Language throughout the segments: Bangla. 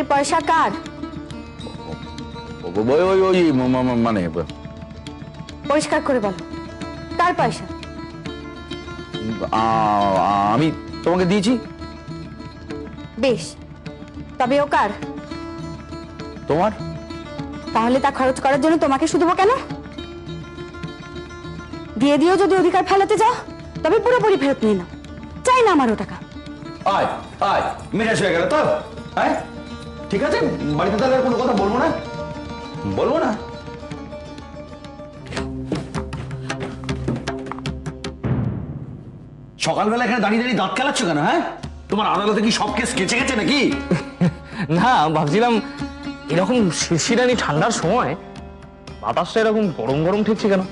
এই পয়সা কার? মানে পরিষ্কার করে বলো, কার পয়সা? আমি তোমাকে দিয়েছি। বেশ, তবে ও কার? তোমার। তাহলে তা খরচ করার জন্য তোমাকে শুধু কেন? দিয়ে দিও যদি অধিকার ফেলাতে যাও, তবে পুরোপুরি ফেরত নিয়ে নাও। চাই না আমারও টাকা। আয় আয়, মেজাজ হয়ে গেল তো। হ্যাঁ ঠিক আছে, বাড়িতে তাহলে কোনো কথা বলবো না, বলবো না। সকালবেলা এখানে দাঁড়িয়ে দাঁড়িয়ে দাঁত খেলাচ্ছ কেন? হ্যাঁ, তোমার আদালতে কি সব কেস কেচে গেছে নাকি? না, ভাবছিলাম এরকম শিরশিরানি ঠান্ডার সময় বাতাসটা এরকম গরম গরম ঠেকছে কেন।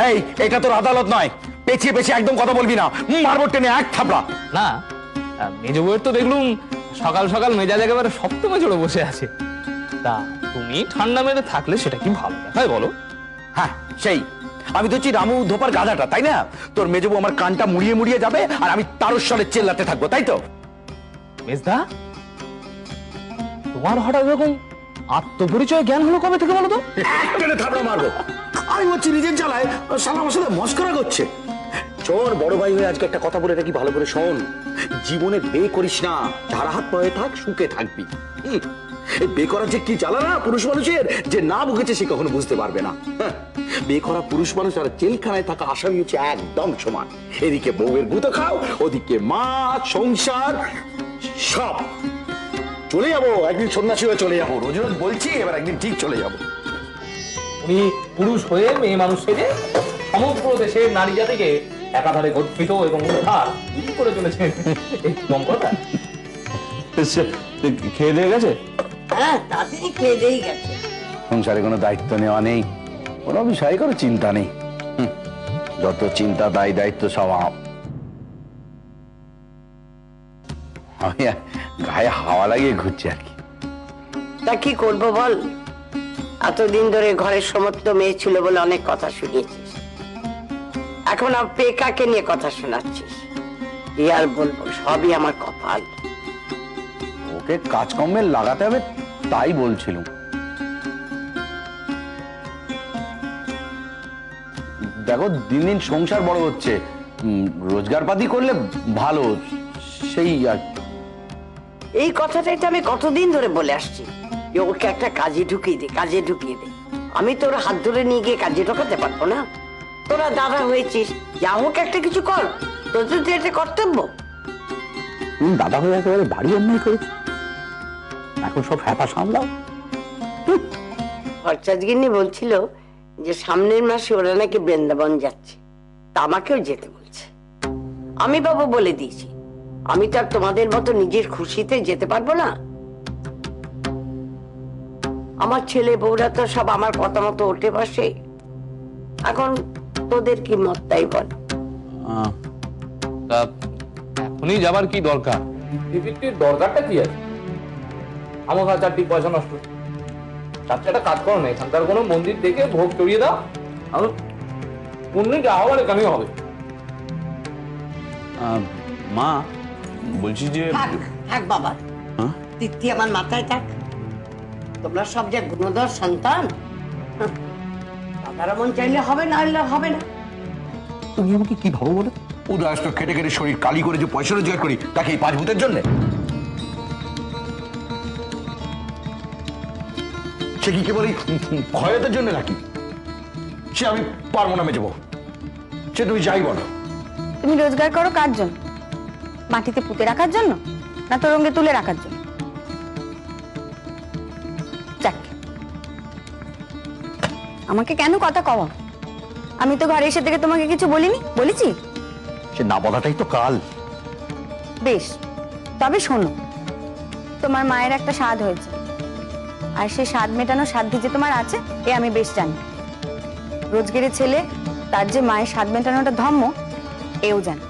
এই, এটা তোর আদালত নয়, পেছিয়ে পেছিয়ে একদম কথা বলবি না, মারবো টেনে এক থাপড়া। না, মেজ বউয়ের তো দেখলুম সকাল সকাল মেজাজ একেবারে সপ্তমে চড়ে বসে আছে। তা তুমি ঠান্ডা মেরে থাকলে সেটা কি ভালো দেখায় বলো? হ্যাঁ সেই, আমি তো হচ্ছি রামু ধোপার গাধাটা, তাই না? তোর মেজবু আমার কানটা মুড়িয়ে মুড়িয়ে যাবে আর আমি তারস্বরে চেল্লাতে থাকবো, তাই তো? মেজদা, তোমার হঠাৎ এরকম আত্মপরিচয় জ্ঞান হলো কবে থেকে বলো তো? টেনে থাপড়া মারবো। আমি হচ্ছে নিজের জ্বালায় শালা আমার সাথে মস্করা করছে। শোন বড় ভাই হয়ে আজকে একটা কথা বলে রাখি, ভালো করে শোন। জীবনে বে করিস না, ধারা হাত পায়ে থাক, সুখে থাকবি। এই বে করার যে কি জ্বালা না পুরুষ মানুষের, যে না ভুগেছে সে কখনো বুঝতে পারবে না। বে করা পুরুষ মানুষ আর জেলখানায় থাকা আসামি হচ্ছে একদম সমান। এদিকে বউয়ের গুঁতো খাও, ওদিকে মা, সংসার, সব। চলে যাবো একদিন, সন্ন্যাসী হয়ে চলে যাবো। রোজ রোজ বলছি, এবার একদিন ঠিক চলে যাবো। উনি পুরুষ হয়ে মেয়ে মানুষ সেজে সমগ্র দেশের নারী জাতিকে একাধারে গর্বিত এবং উদ্ধার করে চলেছেন। এই কম কথা। খেয়ে দিয়ে গেছে? হ্যাঁ, তাড়াতাড়ি খেয়ে দিয়ে গেছে। সংসারে কোনো দায়িত্ব নেওয়া নেই, কোনো বিষয়ে কোনো চিন্তা নেই। যত চিন্তা দায় দায়িত্ব সব আমি গায়ে হাওয়া লাগিয়ে ঘুরছি আর কি। তা কি করবো বল, এতদিন ধরে ঘরের সমস্ত মেয়ে ছিল বলে অনেক কথা শুনিয়েছিস, এখন আর পেকাকে নিয়ে কথা শোনাচ্ছিস। কি আর বলবো, সবই আমার কপাল। ওকে কাজকর্মে লাগাতে হবে তাই বলছিলাম। দেখো দিন দিন সংসার বড় হচ্ছে, রোজগার পাতি করলে ভালো, সেই আর। এই কথাটাই তো আমি কতদিন ধরে বলে আসছি, যে ওকে একটা কাজে ঢুকিয়ে দে, কাজে ঢুকিয়ে দে। আমি তোর হাত ধরে নিয়ে গিয়ে কাজে ঢোকাতে পারবো না? তোরা দাদা হয়েছিস, যা হোক একটা কিছু কর, তোর তো এটা কর্তব্য। দাদা হয়ে একেবারে ভারী অন্যায় করেছে, এখন সব হ্যাপা সামলাও। ভরচাঁদগিন্নি বলছিল যে সামনের মাসে ওরা নাকি বৃন্দাবন যাচ্ছে, তা আমাকেও যেতে বলছে। আমি বাবু বলে দিয়েছি, আমি তো আর তোমাদের মতো নিজের খুশিতে যেতে পারবো না। আমার ছেলে বউরা তো সব আমার কথা মতো উঠে বসে, এখন তোদের কি মত তাই বল। তা এখনই যাবার কি দরকার? দরকারটা কি আছে? আমার কাছে চারটি পয়সা নষ্ট। একটা কাজ করো না, এখানকার কোনো মন্দির দেখে ভোগ চড়িয়ে দাও, আর পুণ্য যা হবার এখানেই হবে। মা বলছি যে থাক বাবা, তিথি আমার মাথায় থাক। তোমরা সব যে গুণধর সন্তান, দাদারা মন চাইলে হবে, না হলে হবে না। তুমি আমাকে কি ভাবো বলো? উদয়স্ত খেটে খেটে শরীর কালি করে যে পয়সা রোজগার করি, তাকে এই 5 ভূতের জন্য? সে কি কেবল ক্ষয়তের জন্য নাকি? সে আমি পারবো না মেজবো, সে তুমি যাই বলো। তুমি রোজগার করো কার জন্য? মাটিতে পুঁতে রাখার জন্য, না তোরঙ্গে তুলে রাখার জন্য? যাক, আমাকে কেন কথা কও? আমি তো ঘরে এসে থেকে তোমাকে কিছু বলিনি, বলেছি? সে না বলাটাই তো কাল। বেশ, তবে শোনো, তোমার মায়ের একটা স্বাদ হয়েছে, আর সে স্বাদ মেটানোর সাধ্য যে তোমার আছে এ আমি বেশ জানি। রোজগেরের ছেলে, তার যে মায়ের স্বাদ মেটানোটা ধর্ম, এও জানে।